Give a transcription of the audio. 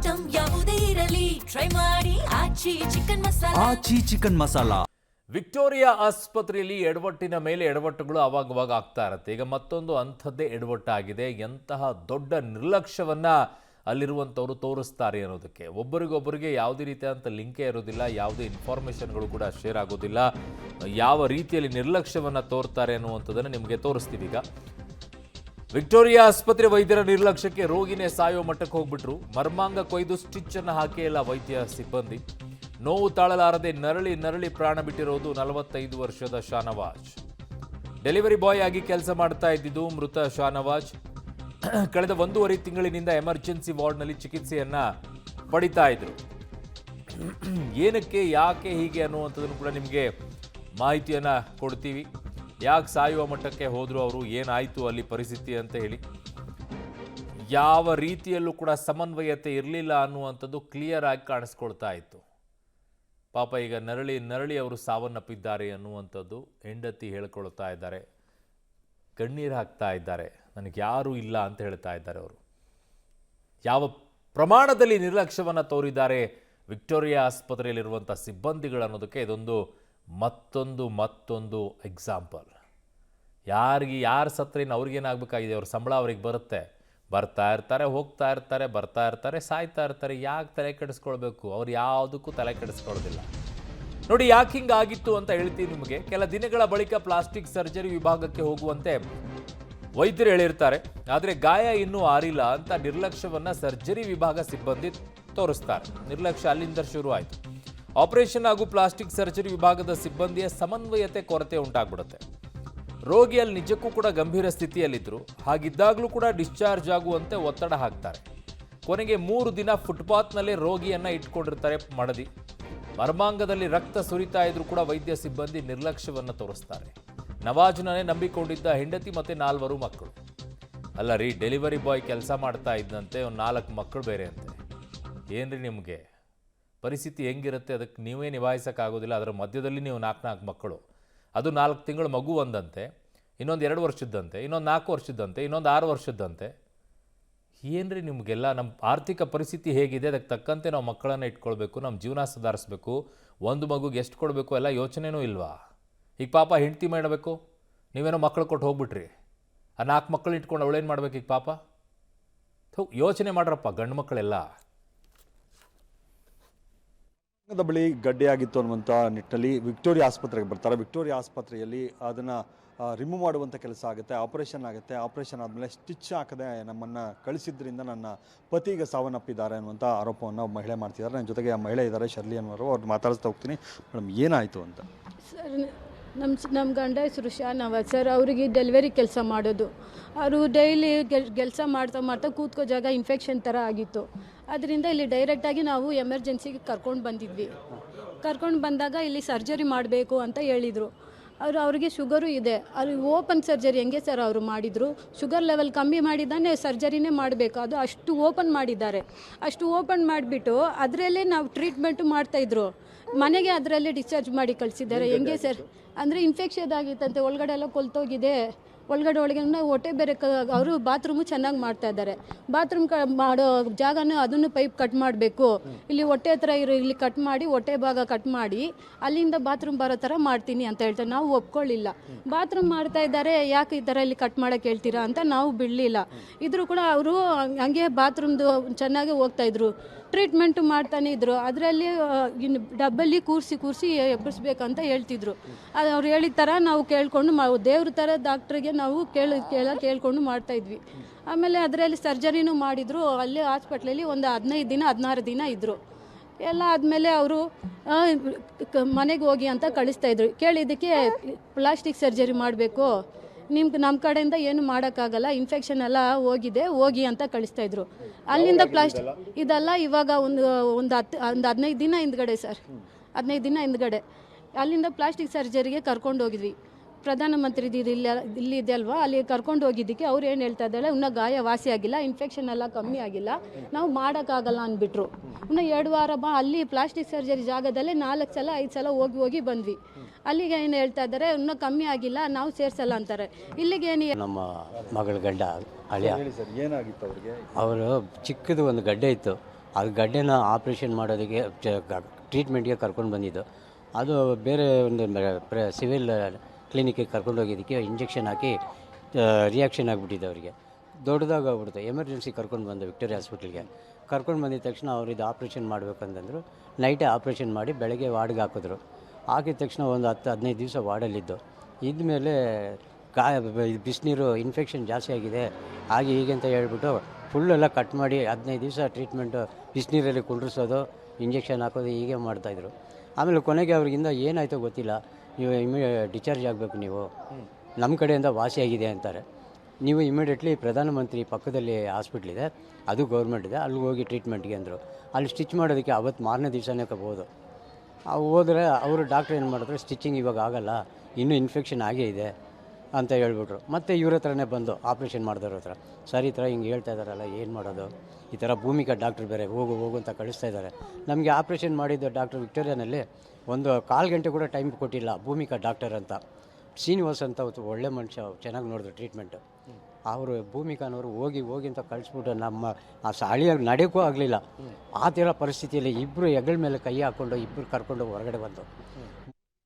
Item ಯಾವುದೇ ಇರಲಿ try ಮಾಡಿ ಆಚಿ ಚಿಕನ್ ಮಸಾಲಾ. ವಿಕ್ಟೋರಿಯಾ ಆಸ್ಪತ್ರೆಯಲ್ಲಿ ಎಡವಟ್ಟಿನ ಮೇಲೆ ಎಡವಟ್ಟುಗಳು ಅವಾಗವಾಗ ಆಗ್ತಾ ಇರುತ್ತೆ. ಈಗ ಮತ್ತೊಂದು ಅಂಥದ್ದೇ ಎಡವಟ್ಟಾಗಿದೆ. ಎಂತಹ ದೊಡ್ಡ ನಿರ್ಲಕ್ಷ್ಯವನ್ನ ಅಲ್ಲಿರುವಂಥವ್ರು ತೋರಿಸ್ತಾರೆ ಅನ್ನೋದಕ್ಕೆ. ಒಬ್ಬರಿಗೊಬ್ಬರಿಗೆ ಯಾವುದೇ ರೀತಿಯಾದಂಥ ಲಿಂಕೇ ಇರೋದಿಲ್ಲ, ಯಾವುದೇ ಇನ್ಫಾರ್ಮೇಷನ್ಗಳು ಕೂಡ ಶೇರ್ ಆಗೋದಿಲ್ಲ. ಯಾವ ರೀತಿಯಲ್ಲಿ ನಿರ್ಲಕ್ಷ್ಯವನ್ನು ತೋರ್ತಾರೆ ಅನ್ನುವಂಥದ್ದನ್ನು ನಿಮಗೆ ತೋರಿಸ್ತೀವಿ. ಈಗ ವಿಕ್ಟೋರಿಯಾ ಆಸ್ಪತ್ರೆ ವೈದ್ಯರ ನಿರ್ಲಕ್ಷ್ಯಕ್ಕೆ ರೋಗಿನೇ ಸಾಯೋ ಮಟ್ಟಕ್ಕೆ ಹೋಗ್ಬಿಟ್ರು. ಮರ್ಮಾಂಗ ಕೊಯ್ದು ಸ್ಟಿಚ್ ಅನ್ನು ಹಾಕಿಲ್ಲ ವೈದ್ಯ ಸಿಬ್ಬಂದಿ. ನೋವು ತಾಳಲಾರದೆ ನರಳಿ ಪ್ರಾಣ ಬಿಟ್ಟಿರೋದು 45 ವರ್ಷದ ಶಾನವಾಜ್. ಡೆಲಿವರಿ ಬಾಯ್ ಆಗಿ ಕೆಲಸ ಮಾಡ್ತಾ ಇದ್ದಿದ್ದು ಮೃತ ಶಾನವಾಜ್ ಕಳೆದ 1.5 ತಿಂಗಳಿನಿಂದ ಎಮರ್ಜೆನ್ಸಿ ವಾರ್ಡ್ನಲ್ಲಿ ಚಿಕಿತ್ಸೆಯನ್ನ ಪಡಿತಾ ಇದ್ರು. ಏನಕ್ಕೆ ಯಾಕೆ ಹೀಗೆ ಅನ್ನುವಂಥದ್ದನ್ನು ಕೂಡ ನಿಮಗೆ ಮಾಹಿತಿಯನ್ನ ಕೊಡ್ತೀವಿ. ಯಾಕೆ ಸಾಯುವ ಮಟ್ಟಕ್ಕೆ ಹೋದ್ರು ಅವರು, ಏನಾಯ್ತು ಅಲ್ಲಿ ಪರಿಸ್ಥಿತಿ ಅಂತ ಹೇಳಿ. ಯಾವ ರೀತಿಯಲ್ಲೂ ಕೂಡ ಸಮನ್ವಯತೆ ಇರಲಿಲ್ಲ ಅನ್ನುವಂಥದ್ದು ಕ್ಲಿಯರ್ ಆಗಿ ಕಾಣಿಸ್ಕೊಳ್ತಾ ಇತ್ತು. ಪಾಪ ಈಗ ನರಳಿ ಅವರು ಸಾವನ್ನಪ್ಪಿದ್ದಾರೆ ಅನ್ನುವಂಥದ್ದು ಹೆಂಡತಿ ಹೇಳ್ಕೊಳ್ತಾ ಇದ್ದಾರೆ. ಕಣ್ಣೀರು ಹಾಕ್ತಾ ಇದ್ದಾರೆ. ನನಗೆ ಯಾರೂ ಇಲ್ಲ ಅಂತ ಹೇಳ್ತಾ ಇದ್ದಾರೆ ಅವರು. ಯಾವ ಪ್ರಮಾಣದಲ್ಲಿ ನಿರ್ಲಕ್ಷ್ಯವನ್ನು ತೋರಿದ್ದಾರೆ ವಿಕ್ಟೋರಿಯಾ ಆಸ್ಪತ್ರೆಯಲ್ಲಿರುವಂಥ ಸಿಬ್ಬಂದಿಗಳು ಅನ್ನೋದಕ್ಕೆ ಇದೊಂದು ಮತ್ತೊಂದು ಎಕ್ಸಾಂಪಲ್. ಯಾರು ಸತ್ರೇನು ಅವ್ರಿಗೇನಾಗಬೇಕಾಗಿದೆ? ಅವ್ರ ಸಂಬಳ ಅವ್ರಿಗೆ ಬರುತ್ತೆ, ಬರ್ತಾ ಇರ್ತಾರೆ, ಹೋಗ್ತಾ ಇರ್ತಾರೆ, ಬರ್ತಾ ಇರ್ತಾರೆ, ಸಾಯ್ತಾ ಇರ್ತಾರೆ. ಯಾಕೆ ತಲೆ ಕೆಡಿಸ್ಕೊಳ್ಬೇಕು? ಅವ್ರು ಯಾವುದಕ್ಕೂ ತಲೆ ಕೆಡಿಸ್ಕೊಳ್ಳೋದಿಲ್ಲ. ನೋಡಿ ಯಾಕೆ ಹಿಂಗಾಗಿತ್ತು ಅಂತ ಹೇಳ್ತೀನಿ ನಿಮಗೆ. ಕೆಲ ದಿನಗಳ ಬಳಿಕ ಪ್ಲಾಸ್ಟಿಕ್ ಸರ್ಜರಿ ವಿಭಾಗಕ್ಕೆ ಹೋಗುವಂತೆ ವೈದ್ಯರು ಹೇಳಿರ್ತಾರೆ. ಆದರೆ ಗಾಯ ಇನ್ನೂ ಆರಿಲ್ಲ ಅಂತ ನಿರ್ಲಕ್ಷ್ಯವನ್ನು ಸರ್ಜರಿ ವಿಭಾಗ ಸಿಬ್ಬಂದಿ ತೋರಿಸ್ತಾರೆ. ನಿರ್ಲಕ್ಷ್ಯ ಅಲ್ಲಿಂದ ಶುರು ಆಯಿತು. ಆಪರೇಷನ್ ಹಾಗೂ ಪ್ಲಾಸ್ಟಿಕ್ ಸರ್ಜರಿ ವಿಭಾಗದ ಸಿಬ್ಬಂದಿಯ ಸಮನ್ವಯತೆ ಕೊರತೆ ಉಂಟಾಗ್ಬಿಡುತ್ತೆ. ರೋಗಿಯಲ್ಲಿ ನಿಜಕ್ಕೂ ಕೂಡ ಗಂಭೀರ ಸ್ಥಿತಿಯಲ್ಲಿದ್ದರು. ಹಾಗಿದ್ದಾಗಲೂ ಕೂಡ ಡಿಸ್ಚಾರ್ಜ್ ಆಗುವಂತೆ ಒತ್ತಡ ಹಾಕ್ತಾರೆ. ಕೊನೆಗೆ 3 ದಿನ ಫುಟ್ಪಾತ್ನಲ್ಲೇ ರೋಗಿಯನ್ನು ಇಟ್ಕೊಂಡಿರ್ತಾರೆ ಮಡದಿ. ಮರ್ಮಾಂಗದಲ್ಲಿ ರಕ್ತ ಸುರಿತಾ ಇದ್ರೂ ಕೂಡ ವೈದ್ಯ ಸಿಬ್ಬಂದಿ ನಿರ್ಲಕ್ಷ್ಯವನ್ನು ತೋರಿಸ್ತಾರೆ. ನವಾಜ್ನೇ ನಂಬಿಕೊಂಡಿದ್ದ ಹೆಂಡತಿ ಮತ್ತು 4 ಮಕ್ಕಳು. ಅಲ್ಲ ರೀ, ಡೆಲಿವರಿ ಬಾಯ್ ಕೆಲಸ ಮಾಡ್ತಾ ಇದ್ದಂತೆ 4 ಮಕ್ಕಳು ಬೇರೆ ಅಂತೆ. ಏನ್ರಿ ನಿಮಗೆ ಪರಿಸ್ಥಿತಿ ಹೆಂಗಿರುತ್ತೆ? ಅದಕ್ಕೆ ನೀವೇ ನಿಭಾಯಿಸೋಕ್ಕಾಗೋದಿಲ್ಲ. ಅದರ ಮಧ್ಯದಲ್ಲಿ ನೀವು 4 ಮಕ್ಕಳು, ಅದು 4 ತಿಂಗಳು ಮಗು ಒಂದಂತೆ, ಇನ್ನೊಂದು 2 ವರ್ಷದ್ದಂತೆ, ಇನ್ನೊಂದು 4 ವರ್ಷದ್ದಂತೆ, ಇನ್ನೊಂದು 6 ವರ್ಷದ್ದಂತೆ. ಏನ್ರಿ ನಿಮಗೆಲ್ಲ? ನಮ್ಮ ಆರ್ಥಿಕ ಪರಿಸ್ಥಿತಿ ಹೇಗಿದೆ, ಅದಕ್ಕೆ ತಕ್ಕಂತೆ ನಾವು ಮಕ್ಕಳನ್ನು ಇಟ್ಕೊಳ್ಬೇಕು, ನಮ್ಮ ಜೀವನ ಸುಧಾರಿಸ್ಬೇಕು. ಒಂದು ಮಗುಗೆ ಎಷ್ಟು ಕೊಡಬೇಕು ಎಲ್ಲ ಯೋಚನೆನೂ ಇಲ್ವಾ? ಈಗ ಪಾಪ ಹೆಂಡ್ತಿ ಮಾಡಬೇಕು, ನೀವೇನೋ ಮಕ್ಕಳು ಕೊಟ್ಟು ಹೋಗ್ಬಿಟ್ರಿ. ಆ 4 ಮಕ್ಕಳು ಇಟ್ಕೊಂಡು ಅವಳೇನು ಮಾಡ್ಬೇಕು ಈಗ ಪಾಪ? ಯೋಚನೆ ಮಾಡ್ರಪ್ಪ ಗಂಡು ಮಕ್ಕಳೆಲ್ಲ. ಬಳಿ ಗಡ್ಡೆಯಾಗಿತ್ತು ಅನ್ನುವಂಥ ನಿಟ್ಟಿನಲ್ಲಿ ವಿಕ್ಟೋರಿಯಾ ಆಸ್ಪತ್ರೆಗೆ ಬರ್ತಾರೆ. ವಿಕ್ಟೋರಿಯಾ ಆಸ್ಪತ್ರೆಯಲ್ಲಿ ಅದನ್ನು ರಿಮೂವ್ ಮಾಡುವಂಥ ಕೆಲಸ ಆಗುತ್ತೆ, ಆಪರೇಷನ್ ಆಗುತ್ತೆ. ಆಪರೇಷನ್ ಆದಮೇಲೆ ಸ್ಟಿಚ್ ಹಾಕದೆ ನಮ್ಮನ್ನು ಕಳಿಸಿದ್ರಿಂದ ನನ್ನ ಪತಿಗೆ ಸಾವನ್ನಪ್ಪಿದ್ದಾರೆ ಅನ್ನುವಂಥ ಆರೋಪವನ್ನು ಮಹಿಳೆ ಮಾಡ್ತಿದ್ದಾರೆ. ನನ್ನ ಜೊತೆಗೆ ಆ ಮಹಿಳೆ ಇದ್ದಾರೆ, ಶರ್ಲಿ ಅನ್ನೋರು. ಅವ್ರು ಮಾತಾಡಿಸ್ತಾ ಹೋಗ್ತೀನಿ. ಮೇಡಮ್, ಏನಾಯಿತು ಅಂತ? ಸರ್, ನಮ್ಮ ಗಂಡ ಹೆಸರು ಶಾನವಾಜ್ ಸರ್. ಅವರಿಗೆ ಡೆಲಿವರಿ ಕೆಲಸ ಮಾಡೋದು. ಅವರು ಡೈಲಿ ಕೆಲಸ ಮಾಡ್ತಾ ಕೂತ್ಕೋ ಜಾಗ ಇನ್ಫೆಕ್ಷನ್ ಥರ ಆಗಿತ್ತು. ಅದರಿಂದ ಇಲ್ಲಿ ಡೈರೆಕ್ಟಾಗಿ ನಾವು ಎಮರ್ಜೆನ್ಸಿಗೆ ಕರ್ಕೊಂಡು ಬಂದಿದ್ವಿ. ಕರ್ಕೊಂಡು ಬಂದಾಗ ಇಲ್ಲಿ ಸರ್ಜರಿ ಮಾಡಬೇಕು ಅಂತ ಹೇಳಿದರು. ಅವ್ರಿಗೆ ಶುಗರು ಇದೆ. ಅವ್ರಿಗೆ ಓಪನ್ ಸರ್ಜರಿ ಹೆಂಗೆ ಸರ್ ಅವರು ಮಾಡಿದರು? ಶುಗರ್ ಲೆವೆಲ್ ಕಮ್ಮಿ ಮಾಡಿದ್ದಾನೆ ಸರ್ಜರಿನೇ ಮಾಡಬೇಕು. ಅದು ಅಷ್ಟು ಓಪನ್ ಮಾಡಿದ್ದಾರೆ. ಅಷ್ಟು ಓಪನ್ ಮಾಡಿಬಿಟ್ಟು ಅದರಲ್ಲೇ ನಾವು ಟ್ರೀಟ್ಮೆಂಟು ಮಾಡ್ತಾಯಿದ್ರು. ಮನೆಗೆ ಅದರಲ್ಲೇ ಡಿಸ್ಚಾರ್ಜ್ ಮಾಡಿ ಕಳಿಸಿದ್ದಾರೆ. ಹೆಂಗೆ ಸರ್? ಅಂದರೆ ಇನ್ಫೆಕ್ಷನ್ ಆಗಿತ್ತಂತೆ, ಒಳಗಡೆ ಎಲ್ಲ ಕೊಲ್ತೋಗಿದೆ. ಒಳಗಡೆ ಹೊಟ್ಟೆ ಬೇರೆ ಅವರು ಬಾತ್ರೂಮು ಚೆನ್ನಾಗಿ ಮಾಡ್ತಾ ಇದ್ದಾರೆ. ಬಾತ್ರೂಮ್ ಮಾಡೋ ಜಾಗನೂ ಅದನ್ನು ಪೈಪ್ ಕಟ್ ಮಾಡಬೇಕು. ಇಲ್ಲಿ ಹೊಟ್ಟೆ ಹತ್ರ ಇಲ್ಲಿ ಕಟ್ ಮಾಡಿ, ಹೊಟ್ಟೆ ಭಾಗ ಕಟ್ ಮಾಡಿ ಅಲ್ಲಿಂದ ಬಾತ್ರೂಮ್ ಬರೋ ಥರ ಮಾಡ್ತೀನಿ ಅಂತ ಹೇಳ್ತಾರೆ. ನಾವು ಒಪ್ಕೊಳ್ಳಿಲ್ಲ. ಬಾತ್ರೂಮ್ ಮಾಡ್ತಾ ಇದ್ದಾರೆ, ಯಾಕೆ ಈ ಥರ ಇಲ್ಲಿ ಕಟ್ ಮಾಡೋಕ್ಕೆ ಹೇಳ್ತೀರಾ ಅಂತ ನಾವು ಬಿಡಲಿಲ್ಲ. ಇದ್ರೂ ಕೂಡ ಅವರು ಹಂಗೆ ಬಾತ್ರೂಮ್ದು ಚೆನ್ನಾಗಿ ಹೋಗ್ತಾಯಿದ್ರು. ಟ್ರೀಟ್ಮೆಂಟು ಮಾಡ್ತಾನೆ ಇದ್ದರು. ಅದರಲ್ಲಿ ಇನ್ನು ಡಬ್ಬಲ್ಲಿ ಕೂರಿಸಿ ಎಬ್ಬಿಸ್ಬೇಕಂತ ಹೇಳ್ತಿದ್ರು. ಅದು ಅವ್ರು ಹೇಳಿದ ಥರ ನಾವು ಕೇಳಿಕೊಂಡು ದೇವ್ರ ಥರ ಡಾಕ್ಟ್ರಿಗೆ ನಾವು ಕೇಳ್ಕೊಂಡು ಮಾಡ್ತಾಯಿದ್ವಿ. ಆಮೇಲೆ ಅದರಲ್ಲಿ ಸರ್ಜರಿನೂ ಮಾಡಿದರು. ಅಲ್ಲಿ ಹಾಸ್ಪಿಟ್ಲಲ್ಲಿ ಒಂದು 15 ದಿನ 16 ದಿನ ಇದ್ದರು. ಎಲ್ಲ ಆದಮೇಲೆ ಅವರು ಮನೆಗೆ ಹೋಗಿ ಅಂತ ಕಳಿಸ್ತಾಯಿದ್ರು. ಕೇಳಿದ್ದಕ್ಕೆ ಪ್ಲಾಸ್ಟಿಕ್ ಸರ್ಜರಿ ಮಾಡಬೇಕು, ನಮ್ಮ ಕಡೆಯಿಂದ ಏನು ಮಾಡೋಕ್ಕಾಗಲ್ಲ, ಇನ್ಫೆಕ್ಷನ್ ಎಲ್ಲ ಹೋಗಿ ಅಂತ ಕಳಿಸ್ತಾಯಿದ್ರು. ಅಲ್ಲಿಂದ ಪ್ಲಾಸ್ಟಿಕ್ ಇದೆಲ್ಲ ಇವಾಗ ಒಂದು 15 ದಿನ ಹಿಂದ್ಗಡೆ ಸರ್, 15 ದಿನ ಹಿಂದ್ಗಡೆ ಅಲ್ಲಿಂದ ಪ್ಲಾಸ್ಟಿಕ್ ಸರ್ಜರಿಗೆ ಕರ್ಕೊಂಡು ಹೋಗಿದ್ವಿ. ಪ್ರಧಾನಮಂತ್ರಿ ಇಲ್ಲಿ ಇದೆ ಅಲ್ವಾ, ಅಲ್ಲಿ ಕರ್ಕೊಂಡು ಹೋಗಿದ್ದಕ್ಕೆ ಅವ್ರು ಏನು ಹೇಳ್ತಾ ಇದ್ದಾರೆ, ಇನ್ನೂ ಗಾಯ ವಾಸಿ ಆಗಿಲ್ಲ, ಇನ್ಫೆಕ್ಷನ್ ಎಲ್ಲ ಕಮ್ಮಿ ಆಗಿಲ್ಲ, ನಾವು ಮಾಡೋಕ್ಕಾಗಲ್ಲ ಅಂದ್ಬಿಟ್ರು. ಇನ್ನೂ 2 ವಾರ ಅಲ್ಲಿ ಪ್ಲಾಸ್ಟಿಕ್ ಸರ್ಜರಿ ಜಾಗದಲ್ಲೇ 4 ಸಲ 5 ಸಲ ಹೋಗಿ ಬಂದ್ವಿ. ಅಲ್ಲಿಗೆ ಏನು ಹೇಳ್ತಾ ಇದ್ದಾರೆ, ಇನ್ನೂ ಕಮ್ಮಿ ಆಗಿಲ್ಲ, ನಾವು ಸೇರಿಸಲ್ಲ ಅಂತಾರೆ. ಇಲ್ಲಿಗೆ ಏನು ನಮ್ಮ ಮಗಳ ಗಂಡ ಅಳಿಯ ಏನಾಗಿತ್ತು ಅವ್ರಿಗೆ? ಅವರು ಚಿಕ್ಕದು ಒಂದು ಗಡ್ಡೆ ಇತ್ತು, ಅದು ಗಡ್ಡೆನ ಆಪ್ರೇಷನ್ ಮಾಡೋದಕ್ಕೆ ಟ್ರೀಟ್ಮೆಂಟ್ಗೆ ಕರ್ಕೊಂಡು ಬಂದಿದ್ದು. ಅದು ಬೇರೆ ಒಂದು ಸಿವಿಲ್ ಕ್ಲಿನಿಕ್ಕಿಗೆ ಕರ್ಕೊಂಡೋಗಿದ್ದಕ್ಕೆ ಇಂಜೆಕ್ಷನ್ ಹಾಕಿ ರಿಯಾಕ್ಷನ್ ಆಗಿಬಿಟ್ಟಿದೆ ಅವರಿಗೆ. ದೊಡ್ಡದಾಗಿ ಆಗ್ಬಿಡ್ತು. ಎಮರ್ಜೆನ್ಸಿ ಕರ್ಕೊಂಡು ಬಂದೆ ವಿಕ್ಟೋರಿಯಾ ಹಾಸ್ಪಿಟ್ಲಿಗೆ. ಕರ್ಕೊಂಡು ಬಂದಿದ ತಕ್ಷಣ ಅವ್ರು ಇದು ಆಪ್ರೇಷನ್ ಮಾಡಬೇಕಂತಂದರು. ನೈಟೇ ಆಪ್ರೇಷನ್ ಮಾಡಿ ಬೆಳಗ್ಗೆ ವಾರ್ಡ್ಗೆ ಹಾಕಿದ್ರು. ಹಾಕಿದ ತಕ್ಷಣ ಒಂದು 10-15 ದಿವಸ ವಾರ್ಡಲ್ಲಿದ್ದು. ಇದ್ಮೇಲೆ ಬಿಸಿನೀರು ಇನ್ಫೆಕ್ಷನ್ ಜಾಸ್ತಿ ಆಗಿದೆ ಹಾಗೆ ಹೀಗೆ ಅಂತ ಹೇಳ್ಬಿಟ್ಟು ಫುಲ್ಲೆಲ್ಲ ಕಟ್ ಮಾಡಿ 15 ದಿವಸ ಟ್ರೀಟ್ಮೆಂಟು ಬಿಸಿನೀರಲ್ಲಿ ಕುಂಡ್ರಿಸೋದು, ಇಂಜೆಕ್ಷನ್ ಹಾಕೋದು ಹೀಗೆ ಮಾಡ್ತಾಯಿದ್ರು. ಆಮೇಲೆ ಕೊನೆಗೆ ಅವ್ರಿಗಿಂದ ಏನಾಯಿತೋ ಗೊತ್ತಿಲ್ಲ, ನೀವು ಡಿಸ್ಚಾರ್ಜ್ ಆಗಬೇಕು, ನೀವು ನಮ್ಮ ಕಡೆಯಿಂದ ವಾಸಿಯಾಗಿದೆ ಅಂತಾರೆ. ನೀವು ಇಮಿಡಿಯೇಟ್ಲಿ ಪ್ರಧಾನಮಂತ್ರಿ ಪಕ್ಕದಲ್ಲಿ ಹಾಸ್ಪಿಟ್ಲಿದೆ, ಅದು ಗೌರ್ಮೆಂಟ್ ಇದೆ, ಅಲ್ಲಿಗೆ ಹೋಗಿ ಟ್ರೀಟ್ಮೆಂಟ್ಗೆ ಅಂದರು. ಅಲ್ಲಿ ಸ್ಟಿಚ್ ಮಾಡೋದಕ್ಕೆ ಅವತ್ತು ಮಾರನೇ ದಿವಸನೇ ಹೋದು. ಹೋದರೆ ಅವರು ಡಾಕ್ಟ್ರ್ ಏನು ಮಾಡಿದ್ರು, ಸ್ಟಿಚಿಂಗ್ ಇವಾಗ ಆಗಲ್ಲ, ಇನ್ನೂ ಇನ್ಫೆಕ್ಷನ್ ಆಗೇ ಇದೆ ಅಂತ ಹೇಳ್ಬಿಟ್ರು. ಮತ್ತು ಇವ್ರ ಹತ್ರನೇ ಬಂದು ಆಪ್ರೇಷನ್ ಮಾಡಿದವ್ರ ಹತ್ರ, ಸರ್ ಈ ಥರ ಹಿಂಗೆ ಹೇಳ್ತಾ ಇದ್ದಾರಲ್ಲ, ಏನು ಮಾಡೋದು, ಈ ಥರ ಭೂಮಿಕಾ ಡಾಕ್ಟ್ರ್ ಬೇರೆ ಹೋಗು ಅಂತ ಕಳಿಸ್ತಾ ಇದ್ದಾರೆ. ನಮಗೆ ಆಪ್ರೇಷನ್ ಮಾಡಿದ್ದು ಡಾಕ್ಟ್ರ್ ವಿಕ್ಟೋರಿಯಾನಲ್ಲಿ ಒಂದು 1/4 ಗಂಟೆ ಕೂಡ ಟೈಮ್ ಕೊಟ್ಟಿಲ್ಲ. ಭೂಮಿಕಾ ಡಾಕ್ಟರ್ ಅಂತ ಶ್ರೀನಿವಾಸ್ ಅಂತ ಒಳ್ಳೆ ಮನುಷ್ಯ, ಚೆನ್ನಾಗಿ ನೋಡಿದ್ರು ಟ್ರೀಟ್ಮೆಂಟು. ಅವರು ಭೂಮಿಕಾನವರು ಹೋಗಿ ಅಂತ ಕಳಿಸ್ಬಿಟ್ಟು ನಮ್ಮ ಆ ಸಾಳಿಯಾಗಿ ನಡೆಯೋಕ್ಕೂ ಆಗಲಿಲ್ಲ. ಆ ಥರ ಪರಿಸ್ಥಿತಿಯಲ್ಲಿ ಇಬ್ಬರು ಹೆಗಲ ಮೇಲೆ ಕೈ ಹಾಕ್ಕೊಂಡು ಇಬ್ಬರು ಕರ್ಕೊಂಡು ಹೊರಗಡೆ ಬಂದು